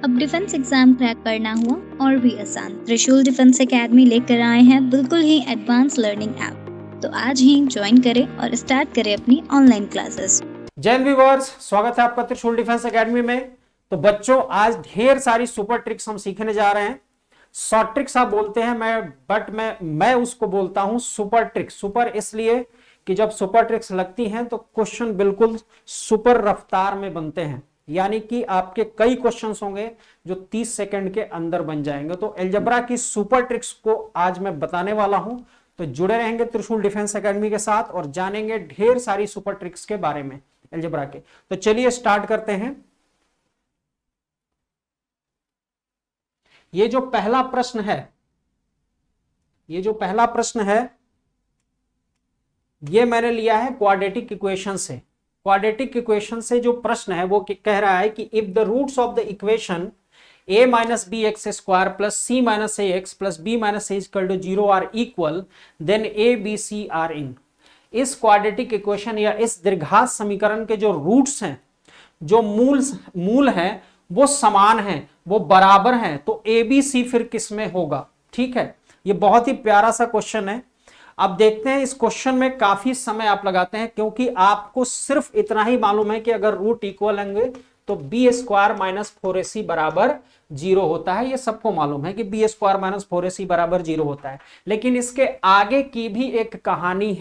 अब defence exam crack करना हुआ और भी आसान। त्रिशूल डिफेंस एकेडमी लेकर आए हैं बिल्कुल ही एडवांस लर्निंग ऐप। तो आज ही ज्वाइन करें और स्टार्ट करें अपनी ऑनलाइन क्लासेस। जय हिंद व्यूअर्स, स्वागत है आपका त्रिशूल डिफेंस एकेडमी में। तो बच्चों, आज ढेर सारी सुपर ट्रिक्स हम सीखने जा रहे हैं। शॉर्ट ट्रिक्स आप बोलते हैं, मैं उसको बोलता हूं सुपर ट्रिक्स। सुपर इसलिए कि जब सुपर ट्रिक्स लगती हैं तो क्वेश्चन बिल्कुल सुपर रफ्तार में बनते हैं, यानी कि आपके कई क्वेश्चंस होंगे जो 30 सेकंड के अंदर बन जाएंगे। तो अलजेब्रा की सुपर ट्रिक्स को आज मैं बताने वाला हूं, तो जुड़े रहेंगे त्रिशूल डिफेंस एकेडमी के साथ और जानेंगे ढेर सारी सुपर ट्रिक्स के बारे में अलजेब्रा के। तो चलिए स्टार्ट करते हैं। ये जो पहला प्रश्न है, ये मैंने लिया है क्वाड्रेटिक इक्वेशन से। क्वाड्रेटिक इक्वेशन से जो प्रश्न है वो कह रहा है कि if the roots of the equation a minus B X square plus C minus A X plus B minus A equal to 0 are equal, then A B C are in. इस क्वाड्रेटिक इक्वेशन या इस द्विघात समीकरण के जो roots हैं, जो मूल हैं, वो समान हैं, वो बराबर हैं, तो ए बी सी फिर किस में होगा। ठीक है, ये बहुत ही प्यारा सा क्वेश्चन है। अब देखते हैं, इस क्वेश्चन में काफी समय आप लगाते हैं क्योंकि आपको सिर्फ इतना ही मालूम है कि अगर रूट इक्वल होंगे तो बी स्क्वायर माइनस 4ac बराबर 0 होता है। ये सबको मालूम है कि बी स्क्वायर माइनस 4ac बराबर 0 होता है। लेकिन इसके आगे की भी एक कहानी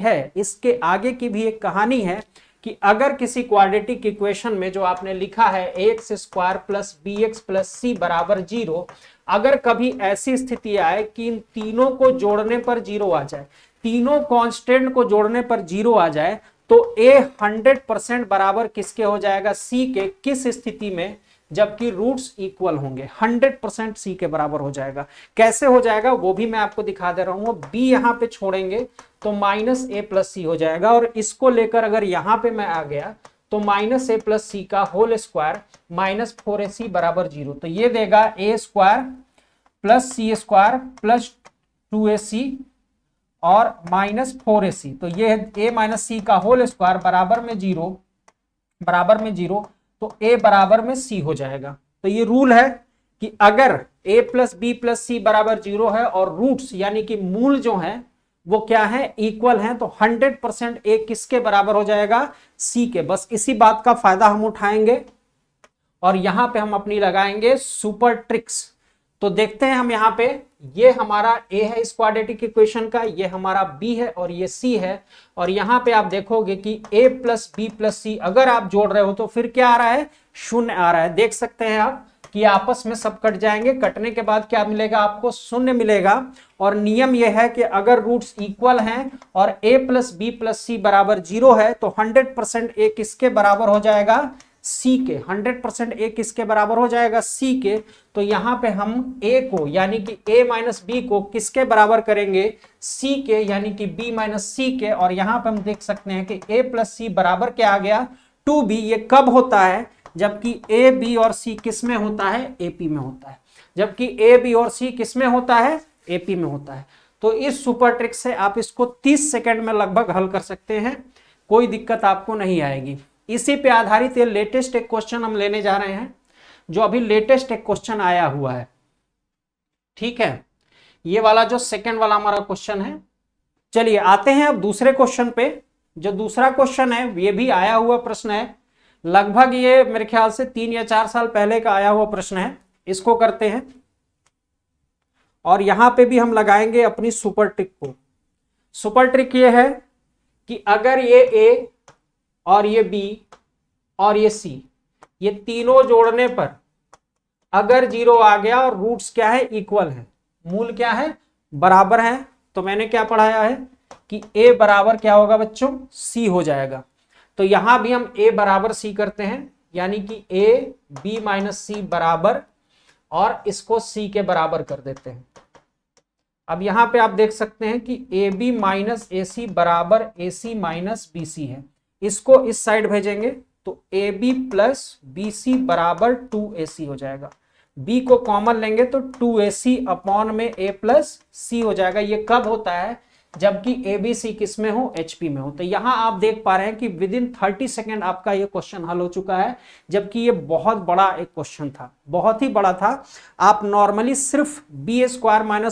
है, कि अगर किसी क्वाड्रेटिक इक्वेशन में जो आपने लिखा है X square plus B X plus C बराबर 0, अगर कभी ऐसी स्थिति आए कि इन तीनों को जोड़ने पर 0 आ जाए, तीनों कांस्टेंट को जोड़ने पर 0 आ जाए, तो ए 100% बराबर किसके हो जाएगा, सी के। किस स्थिति में? जबकि रूट्स इक्वल होंगे, 100% सी के बराबर हो जाएगा। कैसे हो जाएगा वो भी मैं आपको दिखा दे रहा हूं। बी यहां पे छोड़ेंगे तो माइनस ए प्लस सी हो जाएगा, और इसको लेकर अगर यहां पे मैं आ गया तो माइनस ए प्लस सी का होल स्क्वायर माइनस 4ac बराबर 0। तो ये देगा ए स्क्वायर प्लस सी स्क्वायर प्लस 2ac और माइनस 4ac। तो ये a माइनस सी का होल स्क्वायर बराबर में 0, तो a बराबर में c हो जाएगा। तो ये रूल है कि अगर a plus B plus C बराबर 0 है और रूट्स यानी कि मूल जो है वो क्या है, इक्वल हैं, तो 100% a किसके बराबर हो जाएगा, c के। बस इसी बात का फायदा हम उठाएंगे और यहां पे हम अपनी लगाएंगे सुपर ट्रिक्स। तो देखते हैं हम यहाँ पे, ये हमारा a है इस क्वाड्रेटिक इक्वेशन का, ये हमारा b है और ये c है। और यहाँ पे आप देखोगे कि a प्लस बी प्लस सी अगर आप जोड़ रहे हो तो फिर क्या आ रहा है, 0 आ रहा है। देख सकते हैं आप कि आपस में सब कट जाएंगे, कटने के बाद क्या मिलेगा, आपको 0 मिलेगा। और नियम यह है कि अगर रूट्स इक्वल हैं और a plus B plus C बराबर 0 है तो 100% a किसके बराबर हो जाएगा, c के। 100% a किसके बराबर हो जाएगा, c के। तो यहां पे हम a को यानी कि a माइनस बी को किसके बराबर करेंगे, c के, यानी कि b माइनस c के। और यहां पे हम देख सकते हैं कि a प्लस सी बराबर क्या आ गया, 2b। ये कब होता है, जबकि a b और c किस में होता है, ap में होता है। जबकि a b और c किस में होता है, ap में होता है। तो इस सुपर ट्रिक से आप इसको 30 सेकंड में लगभग हल कर सकते हैं, कोई दिक्कत आपको नहीं आएगी। इसी पे आधारित ये लेटेस्ट एक क्वेश्चन हम लेने जा रहे हैं, जो अभी लेटेस्ट एक क्वेश्चन आया हुआ है। ठीक है, ये वाला जो सेकंड वाला हमारा क्वेश्चन है। चलिए आते हैं अब दूसरे क्वेश्चन पे। जो दूसरा क्वेश्चन है ये भी आया हुआ प्रश्न है, लगभग ये मेरे ख्याल से 3 या 4 साल पहले का आया हुआ प्रश्न है। इसको करते हैं और यहां पे भी हम लगाएंगे अपनी सुपर ट्रिक को। सुपर ट्रिक ये है कि अगर ये a और ये b और ये c, ये तीनों जोड़ने पर अगर 0 आ गया और रूट्स क्या है, इक्वल है, मूल क्या है, बराबर है, तो मैंने क्या पढ़ाया है कि a बराबर क्या होगा बच्चों, c हो जाएगा। तो यहां भी हम a बराबर c करते हैं, यानी कि a b माइनस c बराबर, और इसको c के बराबर कर देते हैं। अब यहां पे आप देख सकते हैं कि ए बी माइनस ए सी बराबर ए सी माइनस बी सी है। इसको इस साइड भेजेंगे तो A B plus B C बराबर 2ac हो जाएगा। b को कॉमन लेंगे तो 2ac अपॉन में a प्लस सी हो जाएगा। ये कब होता है, जबकि ABC किस में हो, HP में हो। तो यहां आप देख पा रहे हैं कि विद इन 30 सेकेंड आपका ये क्वेश्चन हल हो चुका है, जबकि ये बहुत बड़ा एक क्वेश्चन था, बहुत ही बड़ा था। आप नॉर्मली सिर्फ B² -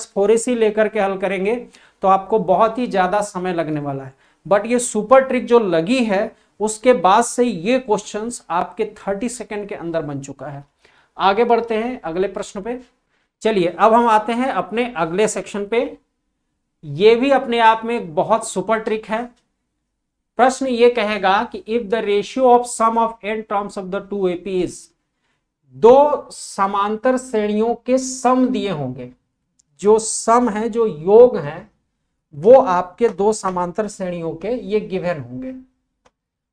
4AC लेकर के हल करेंगे तो आपको बहुत ही ज्यादा समय लगने वाला है, बट ये सुपर ट्रिक जो लगी है उसके बाद से ये क्वेश्चंस आपके 30 सेकेंड के अंदर बन चुका है। आगे बढ़ते हैं अगले प्रश्न पे। चलिए अब हम आते हैं अपने अगले सेक्शन पे। ये भी अपने आप में एक बहुत सुपर ट्रिक है। प्रश्न ये कहेगा कि if the ratio of sum of n terms of the two AP is, दो समांतर श्रेणियों के सम दिए होंगे, जो सम है, जो योग है, वो आपके दो समांतर श्रेणियों के ये गिवन होंगे।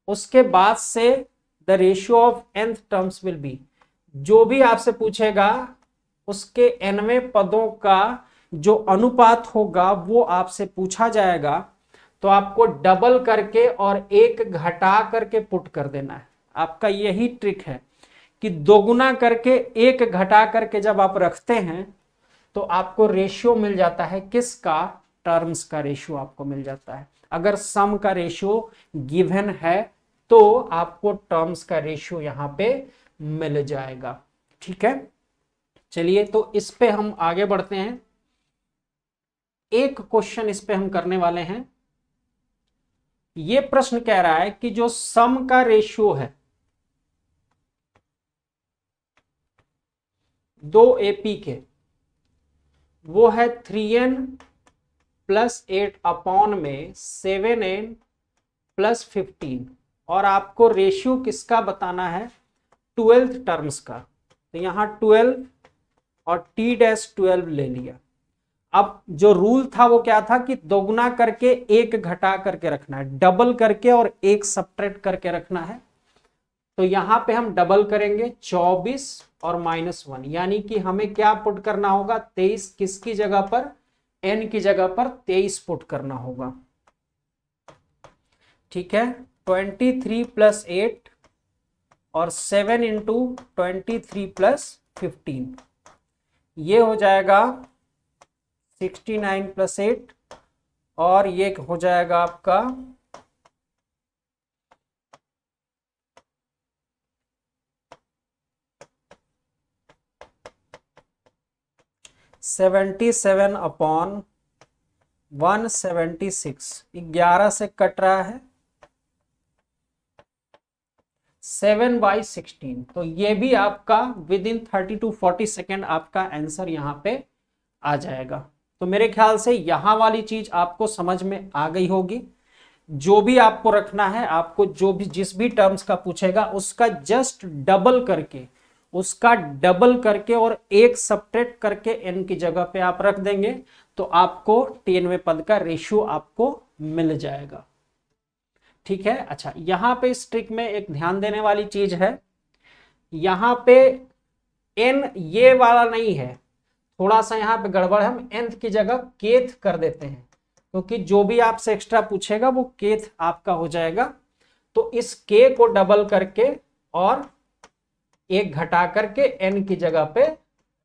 उसके बाद से the ratio of nth terms will be, जो भी आपसे पूछेगा उसके nवें पदों का जो अनुपात होगा वो आपसे पूछा जाएगा, तो आपको डबल करके और एक घटा करके पुट कर देना है। आपका यही ट्रिक है कि दोगुना करके एक घटा करके जब आप रखते हैं तो आपको रेशियो मिल जाता है, किसका, टर्म्स का रेशियो आपको मिल जाता है। अगर सम का रेशियो गिवन है तो आपको टर्म्स का रेशियो यहां पे मिल जाएगा। ठीक है, चलिए तो इस पे हम आगे बढ़ते हैं। एक क्वेश्चन इस पे हम करने वाले हैं। ये प्रश्न कह रहा है कि जो सम का रेशियो है दो AP के, वो है 3n + 8 अपॉन में 7n + 15, और आपको रेशियो किसका बताना है, 12th टर्म्स का। तो यहां 12 और T-12 ले लिया। अब जो रूल था वो क्या था कि दोगुना करके एक घटा करके रखना है, डबल करके और एक सब्ट्रैक्ट करके रखना है। तो यहां पे हम डबल करेंगे 24 और -1, यानी कि हमें क्या पुट करना होगा, 23 किसकी जगह पर, n की जगह पर 23 पुट करना होगा। ठीक है, 23 + 8 और 7 × 23 + 15, ये हो जाएगा 69 + 8, और ये हो जाएगा आपका 77 अपॉन 176, 11 से कट रहा है 7/16। तो ये भी आपका विद इन 30 to 40 सेकेंड आपका आंसर यहाँ पे आ जाएगा। तो मेरे ख्याल से यहाँ वाली चीज आपको समझ में आ गई होगी। जो भी आपको रखना है, आपको जो भी जिस भी टर्म्स का पूछेगा उसका जस्ट डबल करके और एक सब्ट्रैक्ट करके n की जगह पे आप रख देंगे तो आपको 10वें पद का रेशियो आपको मिल जाएगा। ठीक है, अच्छा यहां पे इस ट्रिक में एक ध्यान देने वाली चीज है, यहां पे n ये वाला नहीं है, थोड़ा सा यहाँ पे गड़बड़ है, हम nth की जगह kth कर देते हैं, क्योंकि जो भी आपसे एक्स्ट्रा पूछेगा वो kth आपका हो जाएगा। तो इस k को डबल करके और एक घटा करके n की जगह पे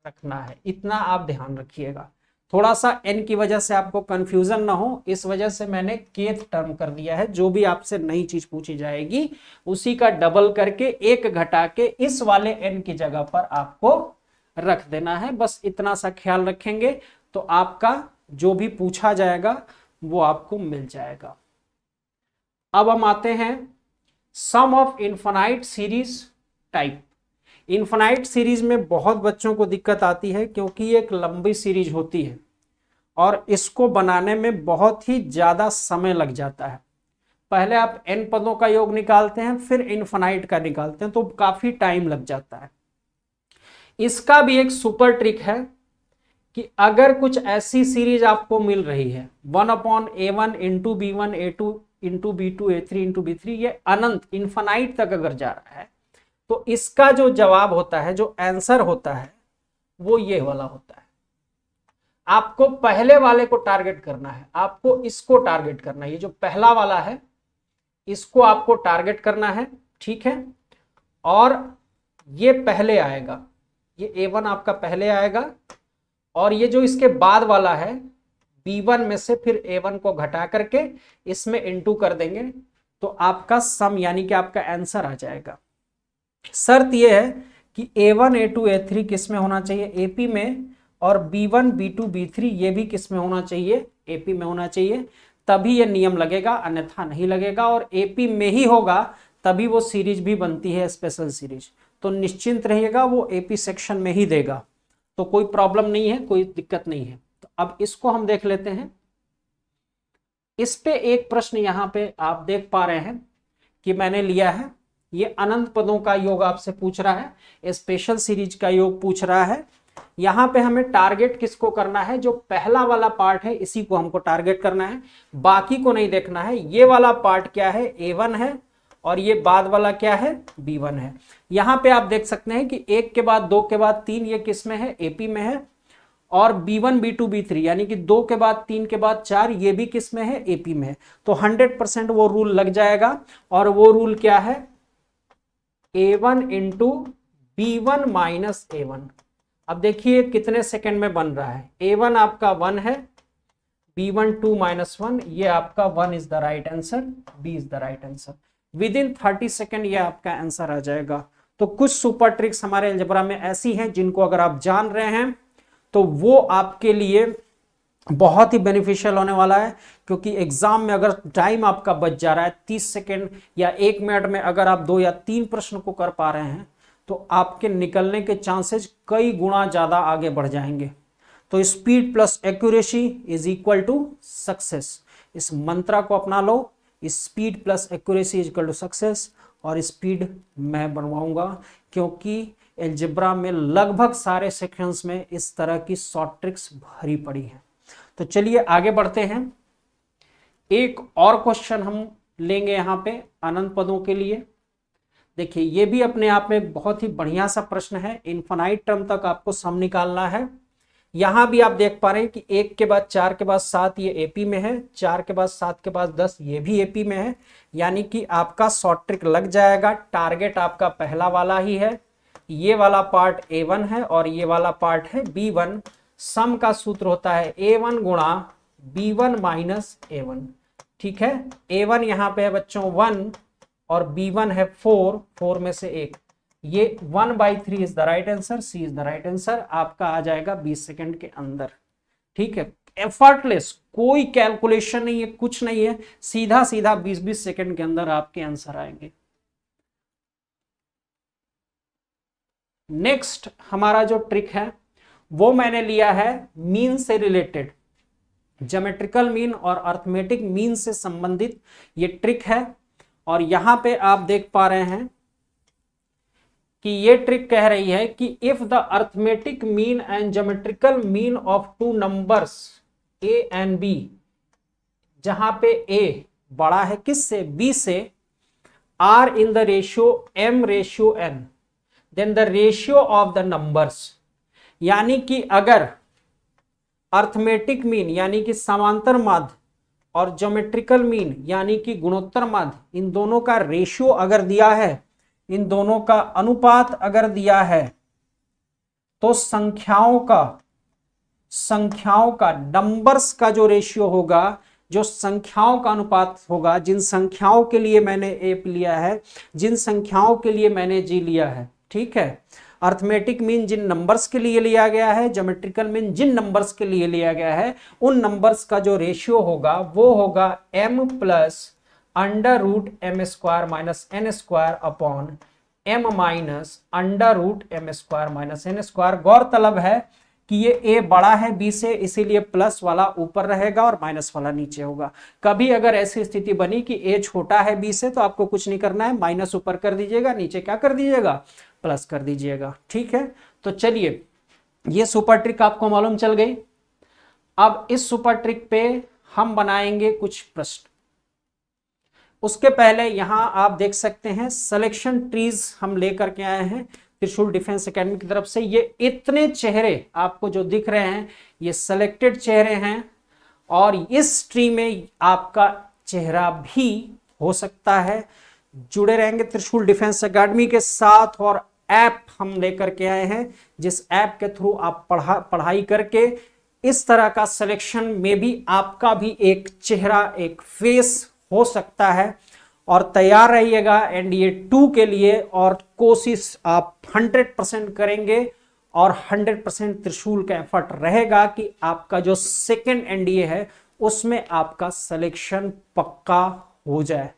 रखना है, इतना आप ध्यान रखिएगा। थोड़ा सा n की वजह से आपको कंफ्यूजन ना हो, इस वजह से मैंने kth टर्म कर दिया है। जो भी आपसे नई चीज पूछी जाएगी उसी का डबल करके एक घटा के इस वाले n की जगह पर आपको रख देना है। बस इतना सा ख्याल रखेंगे तो आपका जो भी पूछा जाएगा वो आपको मिल जाएगा। अब हम आते हैं sum of infinite series type. Infinite series में बहुत बच्चों को दिक्कत आती है, क्योंकि ये एक लंबी सीरीज होती है और इसको बनाने में बहुत ही ज्यादा समय लग जाता है। पहले आप n पदों का योग निकालते हैं, फिर इनफाइनाइट का निकालते हैं, तो काफी टाइम लग जाता है। इसका भी एक सुपर ट्रिक है कि अगर कुछ ऐसी सीरीज आपको मिल रही है 1/a1 × b1 a2 × b2 a3 × b3, ये अनंत इनफाइनाइट तक अगर जा रहा है तो इसका जो जवाब होता है, जो आंसर होता है, वो ये वाला होता है। आपको पहले वाले को टारगेट करना है, आपको इसको टारगेट करना है, ये जो पहला वाला है इसको आपको टारगेट करना है। ठीक है, और ये पहले आएगा, ये a1 आपका पहले आएगा, और ये जो इसके बाद वाला है B1 में से फिर A1 को घटा करके इसमें इनटू कर देंगे तो आपका सम यानी कि आपका आंसर आ जाएगा। शर्त यह है कि A1 A2 A3 किस में होना चाहिए, AP में, और B1 B2 B3 ये भी किस में होना चाहिए, AP में होना चाहिए, तभी ये नियम लगेगा, अन्यथा नहीं लगेगा। और AP में ही होगा तभी वो सीरीज भी बनती है, स्पेशल सीरीज। तो निश्चिंत रहिएगा, वो AP सेक्शन में ही देगा, तो कोई प्रॉब्लम नहीं है, कोई दिक्कत नहीं है। तो अब इसको हम देख लेते हैं। इस पे एक प्रश्न यहाँ पे आप देख पा रहे हैं कि मैंने लिया है, ये अनंत पदों का योग आपसे पूछ रहा है, स्पेशल सीरीज का योग पूछ रहा है। यहाँ पे हमें टारगेट किसको करना है, जो पहला वाला पार्ट है इसी को हमको टारगेट करना है, बाकी को नहीं देखना है। ये वाला पार्ट क्या है, A1 है, और ये बाद वाला क्या है, B1 है। यहाँ पे आप देख सकते हैं कि 1 के बाद 2 के बाद 3 ये किस में है, AP में है, और B1 B2 B3 यानी कि 2 के बाद 3 के बाद 4 ये भी किस में है, AP में है। तो 100% वो रूल लग जाएगा, और वो रूल क्या है, A1 into B1 minus A1। अब देखिए कितने सेकंड में बन रहा है, A1 आपका 1 है, B1 2 माइनस 1, ये आपका 1 is the right answer, B is the right answer. With in 30 second ये आपका आंसर आ जाएगा। तो कुछ सुपर ट्रिक्स हमारे अलजेब्रा में ऐसी हैं जिनको अगर आप जान रहे हैं तो वो आपके लिए बहुत ही बेनिफिशियल होने वाला है, क्योंकि एग्जाम में अगर टाइम आपका बच जा रहा है 30 सेकेंड या 1 मिनट में अगर आप 2 या 3 प्रश्न को कर पा रहे हैं तो आपके निकलने के चांसेस कई गुना ज्यादा आगे बढ़ जाएंगे। तो speed plus accuracy is equal to success, इस मंत्र को अपना लो, speed plus accuracy is equal to success. और स्पीड मैं बनवाऊंगा क्योंकि अलजेब्रा में लगभग सारे सेक्शंस में इस तरह की शॉर्ट ट्रिक्स भरी पड़ी हैं। तो चलिए आगे बढ़ते हैं। एक और क्वेश्चन हम लेंगे यहाँ पे अनंत पदों के लिए। देखिए ये भी अपने आप में बहुत ही बढ़िया सा प्रश्न है, इनफाइनाइट टर्म तक आपको सम निकालना है। यहां भी आप देख पा रहे हैं कि 1 के बाद 4 के बाद 7 ये AP में है, 4 के बाद 7 के बाद 10 ये भी AP में है, यानी कि आपका शॉर्ट ट्रिक लग जाएगा। टारगेट आपका पहला वाला ही है, ये वाला पार्ट A1 है और ये वाला पार्ट है B1। सम का सूत्र होता है A1 गुणा B1 माइनस A1, ठीक है। A1 यहाँ पे है बच्चों 1 और B1 है 4 में से 1, ये 1/3 is the right answer, C is the right answer. आपका आ जाएगा 20 सेकंड के अंदर, ठीक है। एफर्टलेस, कोई कैलकुलेशन नहीं है, कुछ नहीं है, सीधा सीधा 20-20 सेकंड के अंदर आपके आंसर आएंगे। नेक्स्ट हमारा जो ट्रिक है वो मैंने लिया है मीन से रिलेटेड, ज्योमेट्रिकल मीन और अर्थमेटिक मीन से संबंधित ये ट्रिक है। और यहां पे आप देख पा रहे हैं कि ये ट्रिक कह रही है कि if the arithmetic mean and geometrical mean of two numbers A and B, जहां पे A बड़ा है किससे, B से, are in the ratio M/N, then the ratio of the numbers, यानी कि अगर अर्थमेटिक मीन यानी कि समांतर माध्य और ज्योमेट्रिकल मीन यानी कि गुणोत्तर माध्य, इन दोनों का रेशियो अगर दिया है, इन दोनों का अनुपात अगर दिया है, तो संख्याओं का नंबर्स का जो रेशियो होगा, जो संख्याओं का अनुपात होगा, जिन संख्याओं के लिए मैंने A लिया है, जिन संख्याओं के लिए मैंने G लिया है, ठीक है। अर्थमेटिक मीन जिन नंबर्स के लिए लिया गया है, ज्योमेट्रिकल मीन जिन नंबर्स के लिए लिया गया है, उन नंबर्स का जो रेशियो होगा वो होगा M plus √m² minus n² upon m minus √m² minus n²। गौरतलब है कि ये A बड़ा है B से, इसीलिए प्लस वाला ऊपर रहेगा और माइनस वाला नीचे होगा। कभी अगर ऐसी स्थिति बनी कि A छोटा है B से, तो आपको कुछ नहीं करना है, माइनस ऊपर कर दीजिएगा, नीचे क्या कर दीजिएगा, प्लस कर दीजिएगा, ठीक है। तो चलिए ये सुपर ट्रिक आपको मालूम चल गई। अब इस सुपर ट्रिक पे हम बनाएंगे कुछ प्रश्न। उसके पहले यहां आप देख सकते हैं सिलेक्शन ट्रीज हम लेकर के आए हैं त्रिशूल डिफेंस एकेडमी की तरफ से। ये इतने चेहरे आपको जो दिख रहे हैं ये सिलेक्टेड चेहरे हैं, और इस ट्री में आपका चेहरा भी हो सकता है। जुड़े रहेंगे त्रिशूल डिफेंस एकेडमी के साथ, और ऐप हम लेकर के आए हैं जिस ऐप के थ्रू आप पढ़ाई करके इस तरह का सिलेक्शन में भी आपका भी एक चेहरा, एक फेस हो सकता है। और तैयार रहिएगा एनडीए 2 के लिए, और कोशिश आप 100% करेंगे और 100% त्रिशूल का एफर्ट रहेगा कि आपका जो सेकंड एनडीए है उसमें आपका सिलेक्शन पक्का हो जाए।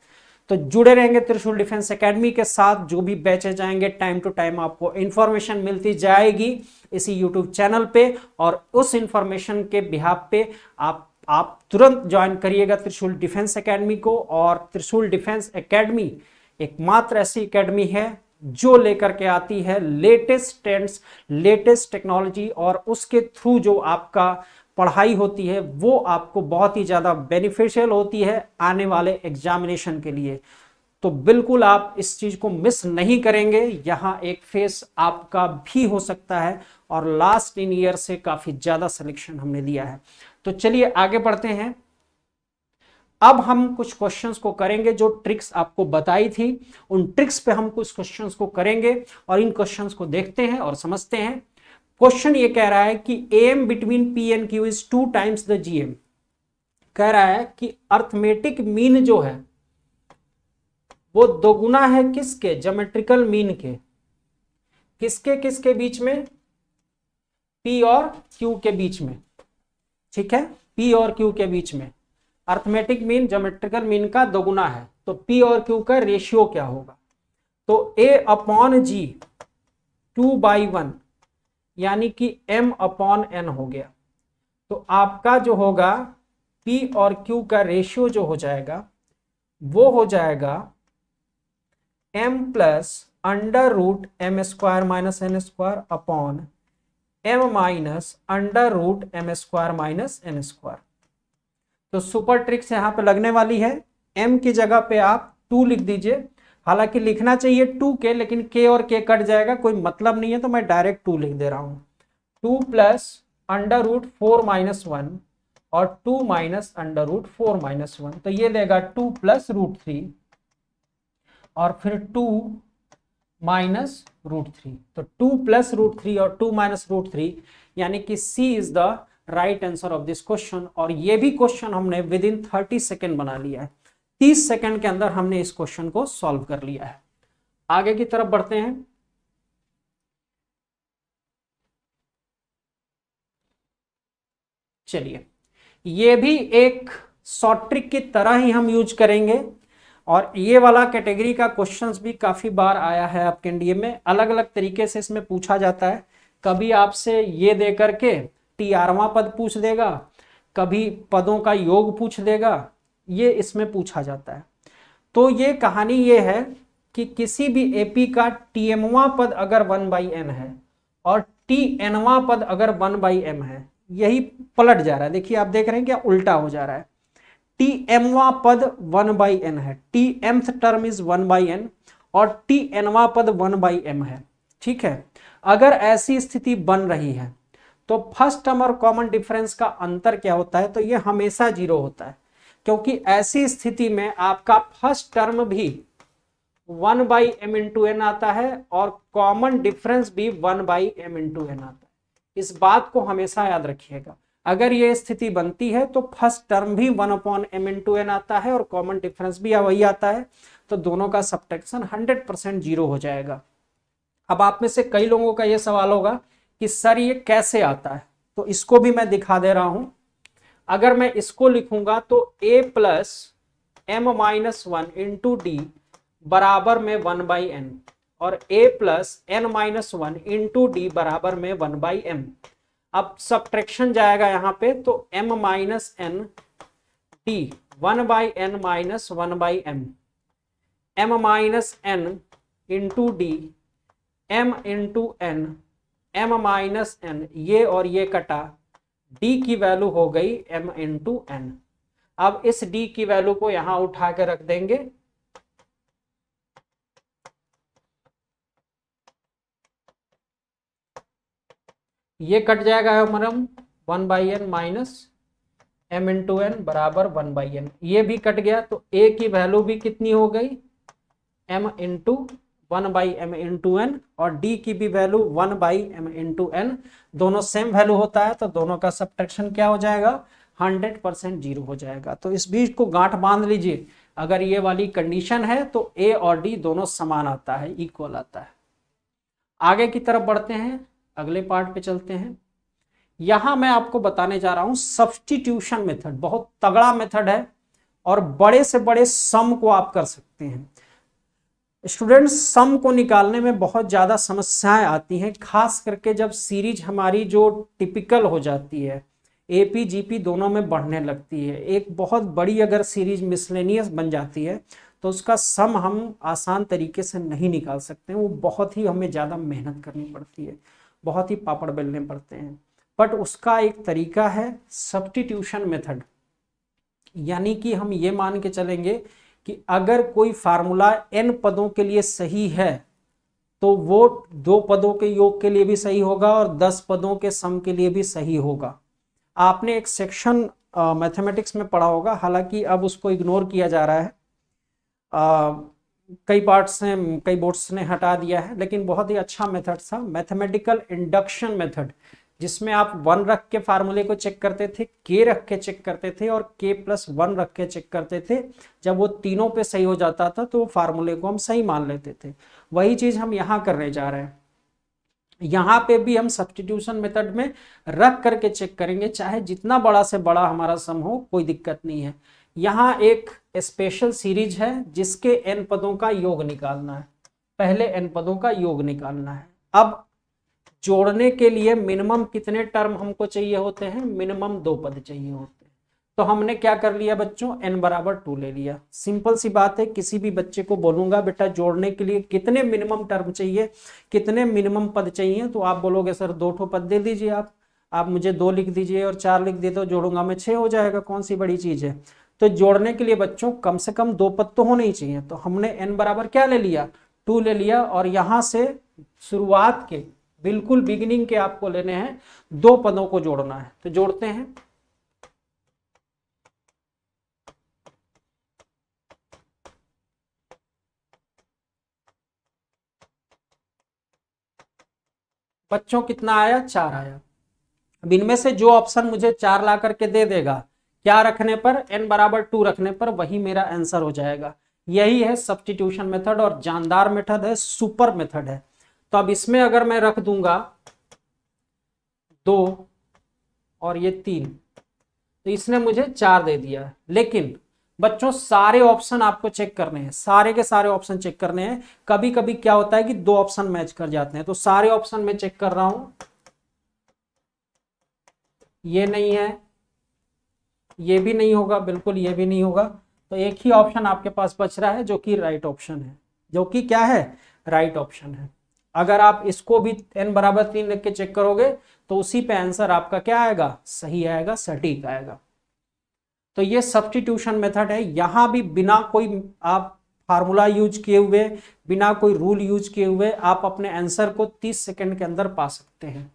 तो जुड़े रहेंगे त्रिशूल डिफेंस एकेडमी के साथ। जो भी बैचेज आएंगे टाइम टू टाइम आपको इंफॉर्मेशन मिलती जाएगी इसी यूट्यूब चैनल पे, और उस इंफॉर्मेशन के बिहाफ पे आप तुरंत ज्वाइन करिएगा त्रिशूल डिफेंस एकेडमी को। और त्रिशूल डिफेंस एकेडमी एकमात्र ऐसी एकेडमी है जो लेकर के आती है लेटेस्ट ट्रेंड्स, लेटेस्ट टेक्नोलॉजी, और उसके थ्रू जो आपका पढ़ाई होती है वो आपको बहुत ही ज़्यादा बेनिफिशियल होती है आने वाले एग्जामिनेशन के लिए। तो बिल्कुल आप इस चीज़ को मिस नहीं करेंगे। यहाँ एक फेस आपका भी हो सकता है, और लास्ट इन ईयर से काफ़ी ज़्यादा सिलेक्शन हमने दिया है। तो चलिए आगे बढ़ते हैं। अब हम कुछ क्वेश्चंस को करेंगे जो ट्रिक्स आपको बताई थी, उन ट्रिक्स पे हम कुछ क्वेश्चंस को करेंगे और इन क्वेश्चंस को देखते हैं और समझते हैं। क्वेश्चन ये कह रहा है कि AM between P and Q is 2 times the GM। कह रहा है कि अर्थमेटिक मीन जो है वो दोगुना है किसके? ज्योमेट्रिकल मीन के। किसके किसके बीच में? P और Q के बीच में। ठीक है, P और Q के बीच में अर्थमेटिक मीन ज्योमेट्रिकल मीन का दोगुना है। तो P और Q का रेशियो क्या होगा? तो A अपॉन G 2/1 यानी कि M अपॉन N हो गया। तो आपका जो होगा P और Q का रेशियो जो हो जाएगा वो हो जाएगा M plus under root M square minus N square upon M minus under root M square minus N square. तो सुपर ट्रिक्स यहाँ पे लगने वाली है। M की जगह पे आप 2 लिख दीजिए, हालांकि लिखना चाहिए 2K, लेकिन K और K कट जाएगा, कोई मतलब नहीं है, तो मैं डायरेक्ट 2 लिख दे रहा हूं। 2 प्लस अंडर रूट 4 माइनस 1 और 2 माइनस अंडर रूट 4 माइनस 1, तो ये देगा 2 प्लस रूट 3 और फिर 2 माइनस रूट 3। तो 2 प्लस रूट 3 और 2 माइनस रूट 3 यानी कि C is the right answer of this question. और ये भी क्वेश्चन हमने विद इन 30 सेकेंड बना लिया है। 30 सेकेंड के अंदर हमने इस क्वेश्चन को सॉल्व कर लिया है। आगे की तरफ बढ़ते हैं। चलिए, ये भी एक शॉर्ट ट्रिक की तरह ही हम यूज करेंगे, और ये वाला कैटेगरी का क्वेश्चंस भी काफी बार आया है आपके एनडीए में। अलग अलग तरीके से इसमें पूछा जाता है। कभी आपसे ये दे करके TRवां पद पूछ देगा, कभी पदों का योग पूछ देगा, ये इसमें पूछा जाता है। तो ये कहानी ये है कि किसी भी AP का TMवां पद अगर 1/n है और TNवां पद अगर 1/m है, यही पलट जा रहा है। देखिए आप देख रहे हैं क्या उल्टा हो जा रहा है। TMवां पद 1/n है, TMth टर्म इज 1/n और TNवां पद 1/m है। ठीक है, अगर ऐसी स्थिति बन रही है तो फर्स्ट टर्म और कॉमन डिफरेंस का अंतर क्या होता है? तो ये हमेशा 0 होता है, क्योंकि ऐसी स्थिति में आपका फर्स्ट टर्म भी 1/m इंटू n आता है और कॉमन डिफरेंस भी 1/m इंटू n आता है। इस बात को हमेशा याद रखिएगा। अगर ये स्थिति बनती है तो फर्स्ट टर्म भी 1/m इंटू n आता है और कॉमन डिफरेंस भी वही आता है, तो दोनों का सब्ट्रैक्शन 100% 0 हो जाएगा। अब आप में से कई लोगों का ये सवाल होगा कि सर ये कैसे आता है, तो इसको भी मैं दिखा दे रहा हूं। अगर मैं इसको लिखूंगा तो A plus M minus 1 into D बराबर में 1/n और A plus N minus 1 into D बराबर में 1/m। अब सब्ट्रैक्शन जाएगा यहाँ पे, तो M minus N D 1/n minus 1/m, M minus N into D M into N, M minus N, ये और ये कटा, D की वैल्यू हो गई M इंटू N। अब इस D की वैल्यू को यहां उठा के रख देंगे, ये कट जाएगा हमारा 1/n minus M into N बराबर 1/n, ये भी कट गया। तो A की वैल्यू भी कितनी हो गई? M इंटू 1/m/n और d की भी वैल्यू 1/m/n, दोनों सेम वैल्यू होता है तो दोनों का सब्ट्रैक्शन क्या हो जाएगा, 100% 0 हो जाएगा। तो इस बीच को गांठ बांध लीजिए, अगर ये वाली कंडीशन है तो a और d दोनों समान आता है, इक्वल आता है। आगे की तरफ बढ़ते हैं, अगले पार्ट पे चलते हैं। यहां मैं आपको बताने जा रहा हूं सब्स्टिट्यूशन मेथड, बहुत तगड़ा मेथड है और बड़े से बड़े सम को आप कर सकते हैं। स्टूडेंट्स, सम को निकालने में बहुत ज्यादा समस्याएं आती हैं, खास करके जब सीरीज हमारी जो टिपिकल हो जाती है, एपी जीपी दोनों में बढ़ने लगती है। एक बहुत बड़ी अगर सीरीज मिसलेनियस बन जाती है तो उसका सम हम आसान तरीके से नहीं निकाल सकते हैं, वो बहुत ही हमें ज़्यादा मेहनत करनी पड़ती है, बहुत ही पापड़ बेलने पड़ते हैं। बट उसका एक तरीका है सब्स्टिट्यूशन मेथड, यानी कि हम ये मान के चलेंगे कि अगर कोई फार्मूला n पदों के लिए सही है तो वो 2 पदों के योग के लिए भी सही होगा और 10 पदों के सम के लिए भी सही होगा। आपने एक सेक्शन मैथमेटिक्स में पढ़ा होगा, हालांकि अब उसको इग्नोर किया जा रहा है, कई पार्ट्स ने, कई बोर्ड्स ने हटा दिया है, लेकिन बहुत ही अच्छा मेथड था, मैथमेटिकल इंडक्शन मेथड, जिसमें आप 1 रख के फार्मूले को चेक करते थे, k रख के चेक करते थे और k+1 रख के चेक करते थे। जब वो तीनों पे सही हो जाता था तो फार्मूले को हम सही मान लेते थे। वही चीज हम यहाँ करने जा रहे हैं। यहाँ पे भी हम सब्स्टिट्यूशन मेथड में रख करके चेक करेंगे, चाहे जितना बड़ा से बड़ा हमारा सम हो, कोई दिक्कत नहीं है। यहाँ एक स्पेशल सीरीज है जिसके n पदों का योग निकालना है, पहले n पदों का योग निकालना है। अब जोड़ने के लिए मिनिमम कितने टर्म हमको चाहिए होते हैं, मिनिमम 2 पद चाहिए होते हैं। तो हमने क्या कर लिया बच्चों, n बराबर 2 ले लिया। सिंपल सी बात है, किसी भी बच्चे को बोलूंगा बेटा जोड़ने के लिए कितने मिनिमम टर्म चाहिए, कितने मिनिमम पद चाहिए, तो आप बोलोगे सर 2 पद दे दीजिए, आप मुझे 2 लिख दीजिए और 4 लिख दे तो जोड़ूंगा मैं 6 हो जाएगा, कौन सी बड़ी चीज है। तो जोड़ने के लिए बच्चों कम से कम 2 पद तो होने ही चाहिए। तो हमने n बराबर क्या ले लिया, 2 ले लिया, और यहां से शुरुआत के बिल्कुल बिगिनिंग के आपको लेने हैं 2 पदों को जोड़ना है। तो जोड़ते हैं, बच्चों कितना आया, 4 आया। अब इनमें से जो ऑप्शन मुझे 4 ला करके दे देगा, क्या रखने पर, n बराबर 2 रखने पर, वही मेरा आंसर हो जाएगा। यही है सब्स्टिट्यूशन मेथड और जानदार मेथड है, सुपर मेथड है। तो अब इसमें अगर मैं रख दूंगा 2 और ये 3, तो इसने मुझे 4 दे दिया। लेकिन बच्चों सारे ऑप्शन आपको चेक करने हैं, सारे के सारे ऑप्शन चेक करने हैं। कभी कभी क्या होता है कि 2 ऑप्शन मैच कर जाते हैं, तो सारे ऑप्शन में चेक कर रहा हूं, ये नहीं है, ये भी नहीं होगा, बिल्कुल ये भी नहीं होगा। तो एक ही ऑप्शन आपके पास बच रहा है जो कि राइट ऑप्शन है, जो कि क्या है, राइट ऑप्शन है। अगर आप इसको भी n बराबर 3 लिख के चेक करोगे तो उसी पे आंसर आपका क्या आएगा, सही आएगा, सटीक आएगा। तो ये सब्स्टिट्यूशन मेथड है। यहां भी बिना कोई आप फार्मूला यूज किए हुए, बिना कोई रूल यूज किए हुए आप अपने आंसर को 30 सेकंड के अंदर पा सकते हैं।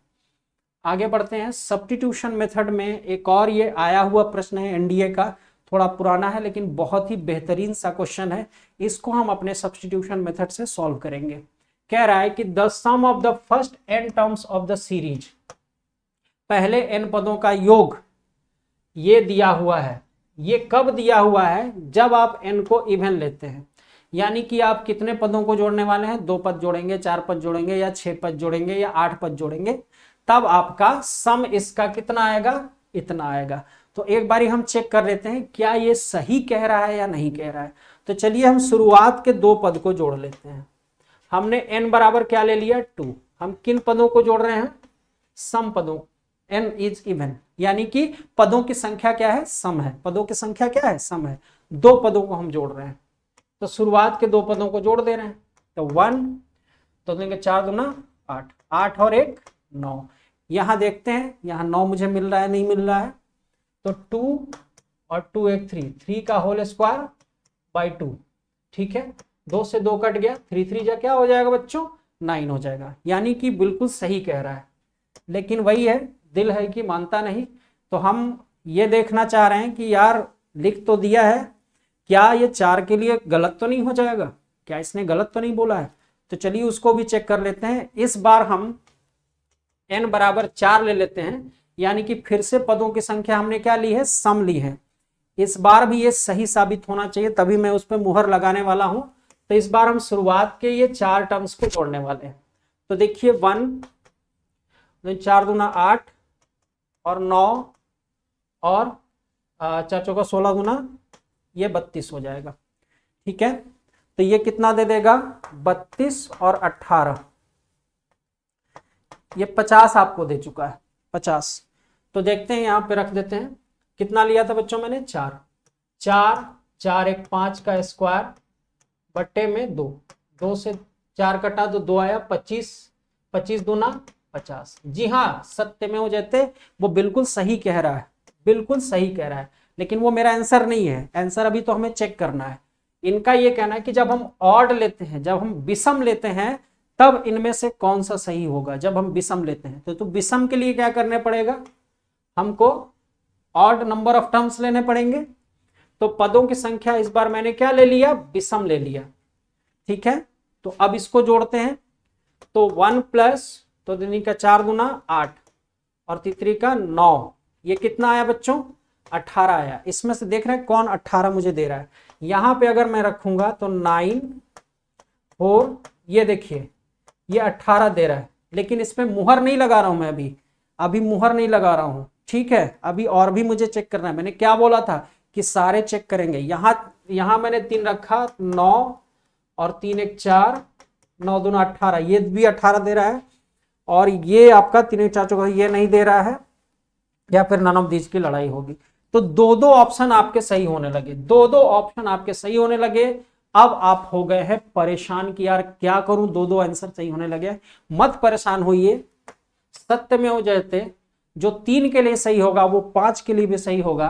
आगे बढ़ते हैं। सब्स्टिट्यूशन मेथड में एक और ये आया हुआ प्रश्न है एनडीए का, थोड़ा पुराना है लेकिन बहुत ही बेहतरीन सा क्वेश्चन है। इसको हम अपने सब्स्टिट्यूशन मेथड से सॉल्व करेंगे। कह रहा है कि the sum of the first n terms of the series, पहले n पदों का योग ये दिया हुआ है। ये कब दिया हुआ है, जब आप n को इवन लेते हैं, यानी कि आप कितने पदों को जोड़ने वाले हैं, 2 पद जोड़ेंगे, 4 पद जोड़ेंगे, या 6 पद जोड़ेंगे, या 8 पद जोड़ेंगे, तब आपका सम इसका कितना आएगा, इतना आएगा। तो एक बारी हम चेक कर लेते हैं क्या ये सही कह रहा है या नहीं कह रहा है। तो चलिए हम शुरुआत के 2 पद को जोड़ लेते हैं। हमने n बराबर क्या ले लिया, 2। हम किन पदों को जोड़ रहे हैं, सम पदों, n इज इवन, यानी कि पदों की संख्या क्या है, सम है। पदों की संख्या क्या है, सम है। 2 पदों को हम जोड़ रहे हैं, तो शुरुआत के 2 पदों को जोड़ दे रहे हैं। तो 1, तो देंगे 4 दूना 8, 8 और 1 9। यहां देखते हैं, यहां 9 मुझे मिल रहा है, नहीं मिल रहा है, तो 2 और 2 1 3, 3 का होल स्क्वायर बाई 2, ठीक है। 2 से 2 कट गया, 3 3 जा क्या हो जाएगा बच्चों, 9 हो जाएगा। यानी कि बिल्कुल सही कह रहा है, लेकिन वही है, दिल है कि मानता नहीं। तो हम ये देखना चाह रहे हैं कि यार लिख तो दिया है, क्या ये 4 के लिए गलत तो नहीं हो जाएगा, क्या इसने गलत तो नहीं बोला है। तो चलिए उसको भी चेक कर लेते हैं। इस बार हम n बराबर 4 ले लेते हैं, यानी कि फिर से पदों की संख्या हमने क्या ली है, सम ली है। इस बार भी ये सही साबित होना चाहिए, तभी मैं उस पर मुहर लगाने वाला हूं। तो इस बार हम शुरुआत के ये 4 टर्म्स को जोड़ने वाले हैं। तो देखिए 1 4 दूना 8 और 9 और 4 चौका 16 गुना ये 32 हो जाएगा। ठीक है, तो ये कितना दे देगा, 32 और 18, ये 50 आपको दे चुका है, 50। तो देखते हैं यहां पे रख देते हैं, कितना लिया था बच्चों मैंने, 4 4 4 1 5 का स्क्वायर बट्टे में 2, 2 से 4 कटा तो 2 आया, 25 25 दूना 50। जी हाँ, सत्य में हो जाते, वो बिल्कुल सही कह रहा है, बिल्कुल सही कह रहा है, लेकिन वो मेरा आंसर नहीं है। आंसर अभी तो हमें चेक करना है। इनका ये कहना है कि जब हम ऑड लेते हैं, जब हम विषम लेते हैं, तब इनमें से कौन सा सही होगा। जब हम विषम लेते हैं तो विषम के लिए क्या करने पड़ेगा, हमको ऑड नंबर ऑफ टर्म्स लेने पड़ेंगे। तो पदों की संख्या इस बार मैंने क्या ले लिया, विषम ले लिया। ठीक है, तो अब इसको जोड़ते हैं। तो 1 प्लस, तो दिनी का 4 गुना 8 और तितरी का 9, ये कितना आया बच्चों, 18 आया। इसमें से देख रहे हैं कौन 18 मुझे दे रहा है। यहां पे अगर मैं रखूंगा तो 9 4, ये देखिए ये 18 दे रहा है, लेकिन इसमें मुहर नहीं लगा रहा हूं मैं, अभी मुहर नहीं लगा रहा हूं। ठीक है, अभी और भी मुझे चेक करना है। मैंने क्या बोला था कि सारे चेक करेंगे। यहां मैंने 3 रखा, 9 और 3 1 4, 9 दूना 18, ये भी 18 दे रहा है। और ये आपका 3 1 4 चौका, ये नहीं दे रहा है, या फिर नन ऑफ दीज की लड़ाई होगी। तो 2-2 ऑप्शन आपके सही होने लगे, 2-2 ऑप्शन आपके सही होने लगे। अब आप हो गए हैं परेशान कि यार क्या करूं, 2-2 आंसर सही होने लगे। मत परेशान होइए, सत्य में हो जाते, जो 3 के लिए सही होगा वो 5 के लिए भी सही होगा।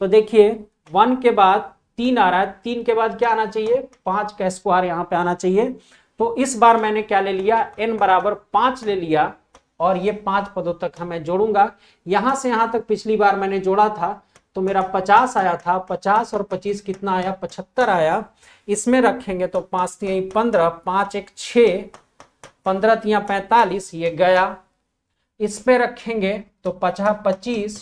तो देखिए 1 के बाद 3 आ रहा है, 3 के बाद क्या आना चाहिए, 5 का स्क्वायर यहां पे आना चाहिए। तो इस बार मैंने क्या ले लिया, n बराबर 5 ले लिया, और ये 5 पदों तक मैं जोड़ूंगा। यहां से यहां तक पिछली बार मैंने जोड़ा था तो मेरा 50 आया था, 50 और 25 कितना आया, 75 आया। इसमें रखेंगे तो 5 3 15, 5 1 6, 15 3 45, ये गया। इस पे रखेंगे तो 50 25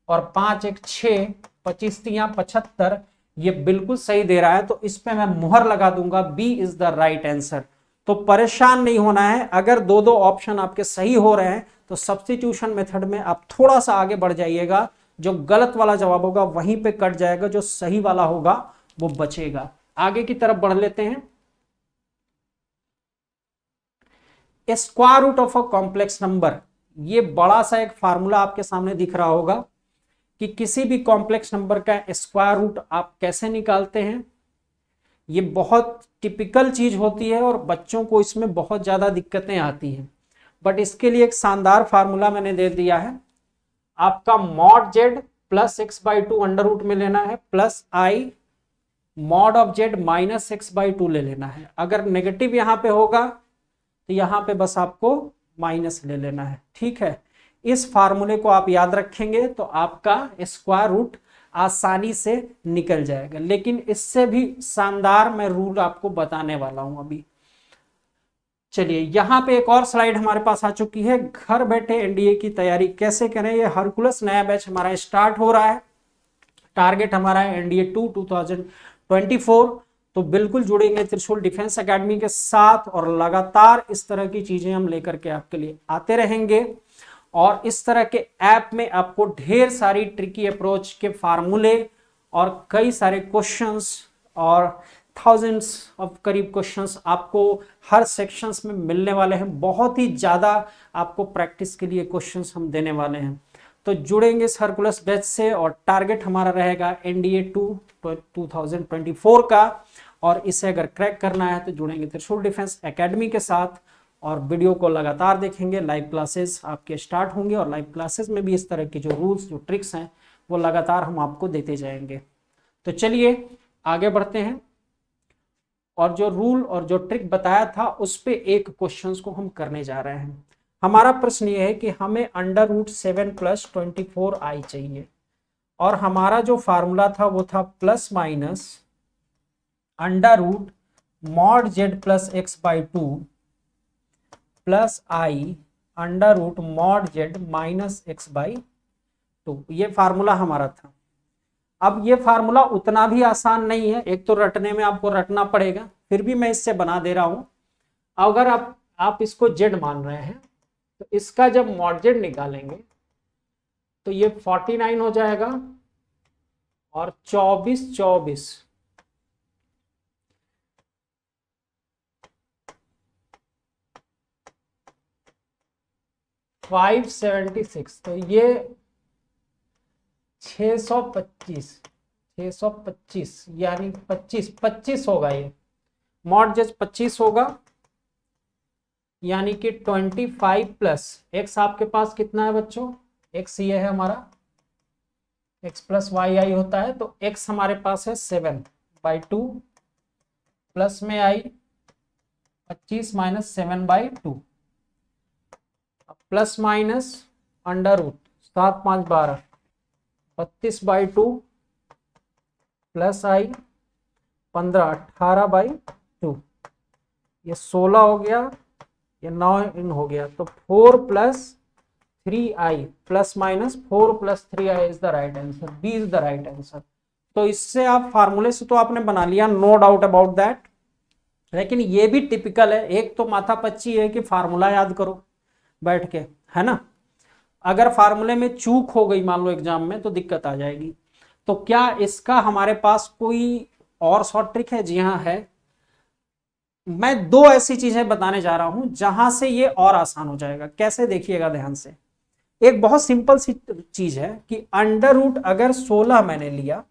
और 5 1 6, 25 3 75, ये बिल्कुल सही दे रहा है। तो इस पे मैं मुहर लगा दूंगा, B is the right answer. तो परेशान नहीं होना है, अगर 2-2 ऑप्शन आपके सही हो रहे हैं तो सब्स्टिट्यूशन मेथड में आप थोड़ा सा आगे बढ़ जाइएगा। जो गलत वाला जवाब होगा वहीं पे कट जाएगा, जो सही वाला होगा वो बचेगा। आगे की तरफ बढ़ लेते हैं। Square root of a complex number, ये बड़ा सा एक फार्मूला आपके सामने दिख रहा होगा कि किसी भी कॉम्प्लेक्स नंबर का स्क्वायर रूट आप कैसे निकालते हैं। ये बहुत टिपिकल चीज होती है और बच्चों को इसमें बहुत ज्यादा दिक्कतें आती हैं, बट इसके लिए एक शानदार फार्मूला मैंने दे दिया है। आपका mod Z plus X by 2 under root में लेना है, plus I mod of Z minus X by 2 ले लेना है। अगर नेगेटिव यहां पे होगा तो यहां पे बस आपको माइनस ले लेना है। ठीक है, इस फार्मूले को आप याद रखेंगे तो आपका स्क्वायर रूट आसानी से निकल जाएगा। लेकिन इससे भी शानदार मैं रूल आपको बताने वाला हूं अभी। चलिए यहां पे एक और स्लाइड हमारे पास आ चुकी है, घर बैठे एनडीए की तैयारी कैसे करें। ये हरकुलस नया बैच हमारा स्टार्ट हो रहा है, टारगेट हमारा है एनडीए 2 2024। तो बिल्कुल जुड़ेंगे त्रिशूल डिफेंस एकेडमी के साथ और लगातार इस तरह की चीजें हम लेकर के आपके लिए आते रहेंगे। और इस तरह के ऐप में आपको ढेर सारी ट्रिकी अप्रोच के फार्मूले और कई सारे क्वेश्चंस और थाउजेंड्स ऑफ करीब क्वेश्चंस आपको हर सेक्शंस में मिलने वाले हैं। बहुत ही ज़्यादा आपको प्रैक्टिस के लिए क्वेश्चंस हम देने वाले हैं। तो जुड़ेंगे इस हरकुलस बैच से और टारगेट हमारा रहेगा एनडीए 2 2024 का। और इसे अगर क्रैक करना है तो जुड़ेंगे त्रिशूल डिफेंस एकेडमी के साथ और वीडियो को लगातार देखेंगे। लाइव क्लासेस आपके स्टार्ट होंगे और लाइव क्लासेस में भी इस तरह की जो रूल्स जो ट्रिक्स हैं वो लगातार हम आपको देते जाएंगे। तो चलिए आगे बढ़ते हैं और जो रूल और जो ट्रिक बताया था उस पे एक क्वेश्चंस को हम करने जा रहे हैं। हमारा प्रश्न ये है कि हमें अंडर रूट 7 + 24i चाहिए और हमारा जो फार्मूला था वो था plus minus under root mod Z plus X by 2 plus I under root mod Z minus X by 2। ये फार्मूला हमारा था। अब ये फार्मूला उतना भी आसान नहीं है, एक तो रटने में आपको रटना पड़ेगा, फिर भी मैं इससे बना दे रहा हूं। अगर आप इसको जेड मान रहे हैं तो इसका जब मॉड जेड निकालेंगे तो ये 49 हो जाएगा और 24 576, तो ये 625 यानी 25 होगा। ये मॉड जेड 25 होगा, यानी कि 25 प्लस एक्स आपके पास कितना है बच्चों, एक्स ये है हमारा, एक्स प्लस वाई आई होता है, तो एक्स हमारे पास है 7/2 प्लस में i 25 minus 7/2 plus minus under root 7 5 12 32/2 plus i 15 18/2, ये 16 हो गया, ये 9 इन हो गया, तो 4 plus 3i plus minus 4 plus 3i is the right answer, B is the right answer. तो इससे आप फार्मूले से तो आपने बना लिया, नो डाउट अबाउट दैट, लेकिन ये भी टिपिकल है। एक तो माथापच्ची है कि फार्मूला याद करो बैठ के, है ना। अगर फार्मूले में चूक हो गई मान लो एग्जाम में तो दिक्कत आ जाएगी। तो क्या इसका हमारे पास कोई और शॉर्ट ट्रिक है? जी हाँ है। मैं दो ऐसी चीजें बताने जा रहा हूं जहां से ये और आसान हो जाएगा। कैसे, देखिएगा ध्यान से। एक बहुत सिंपल सी चीज है कि अंडर रूट अगर 16 मैंने लिया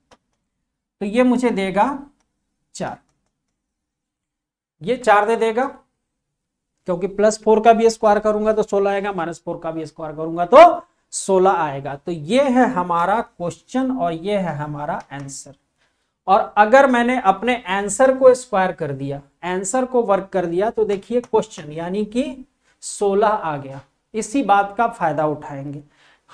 तो ये मुझे देगा 4, ये 4 दे देगा, क्योंकि प्लस 4 का भी स्क्वायर करूंगा तो 16 आएगा, माइनस 4 का भी स्क्वायर करूंगा तो 16 आएगा। तो ये है हमारा क्वेश्चन और ये है हमारा आंसर। और अगर मैंने अपने आंसर को स्क्वायर कर दिया, आंसर को वर्क कर दिया, तो देखिए क्वेश्चन यानी कि 16 आ गया। इसी बात का फायदा उठाएंगे।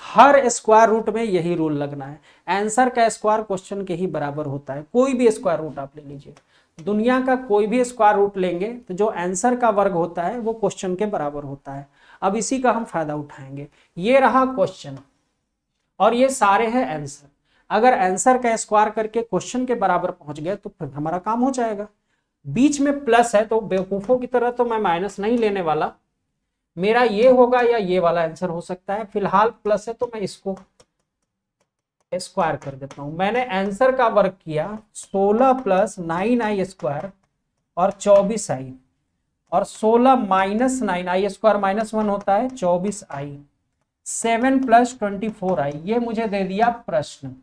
हर स्क्वायर रूट में यही रूल लगना है, आंसर का स्क्वायर क्वेश्चन के ही बराबर होता है। कोई भी स्क्वायर रूट आप ले लीजिए, दुनिया का कोई भी स्क्वायर रूट लेंगे तो जो आंसर का वर्ग होता है वो क्वेश्चन के बराबर होता है। अब इसी का हम फायदा उठाएंगे। ये रहा क्वेश्चन और ये सारे हैं आंसर। अगर आंसर का स्क्वायर करके क्वेश्चन के बराबर पहुंच गए तो फिर हमारा काम हो जाएगा। बीच में प्लस है तो बेवकूफों की तरह तो मैं माइनस नहीं लेने वाला, मेरा ये होगा या ये वाला आंसर हो सकता है। फिलहाल प्लस है तो मैं इसको स्क्वायर कर देता हूं। मैंने आंसर का वर्क किया 16 प्लस 9i स्क्वायर और 24i, और 16 माइनस 9i स्क्वायर माइनस 1 होता है 24i, 7 प्लस 24i, ये मुझे दे दिया प्रश्न,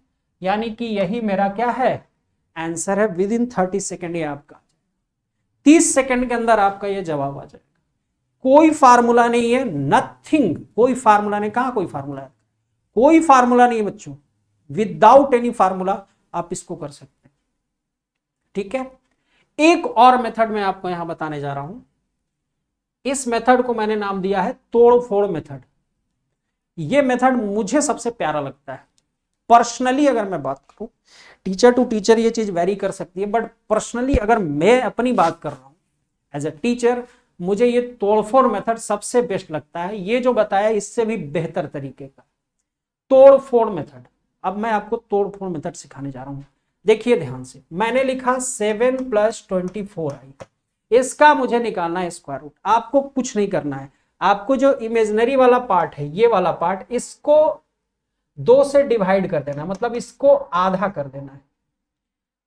यानी कि यही मेरा क्या है आंसर है। विद इन 30 सेकेंड ये आपका 30 सेकेंड के अंदर आपका ये जवाब आ जाएगा। कोई फार्मूला नहीं है, नथिंग, कोई फार्मूला नहीं। कहां कोई फार्मूला है? कोई फार्मूला नहीं है बच्चों, विदाउट एनी फार्मूला आप इसको कर सकते हैं। ठीक है। एक और मेथड मैं आपको यहां बताने जा रहा हूं। इस मेथड को मैंने नाम दिया है तोड़ फोड़ मेथड। यह मेथड मुझे सबसे प्यारा लगता है पर्सनली। अगर मैं बात करूं, टीचर टू टीचर ये चीज वेरी कर सकती है, बट पर्सनली अगर मैं अपनी बात कर रहा हूं एज ए टीचर, मुझे ये तोड़फोड़ मेथड सबसे बेस्ट लगता है। ये जो बताया इससे भी बेहतर तरीके का तोड़फोड़ मेथड। अब मैं आपको तोड़फोड़ मेथड सिखाने जा रहा हूं। देखिए ध्यान से, मैंने लिखा 7 प्लस 24i, इसका मुझे निकालना है स्क्वायर रूट। आपको कुछ नहीं करना है, आपको जो इमेजिनरी वाला पार्ट है, ये वाला पार्ट, इसको 2 से डिवाइड कर देना, मतलब इसको आधा कर देना है।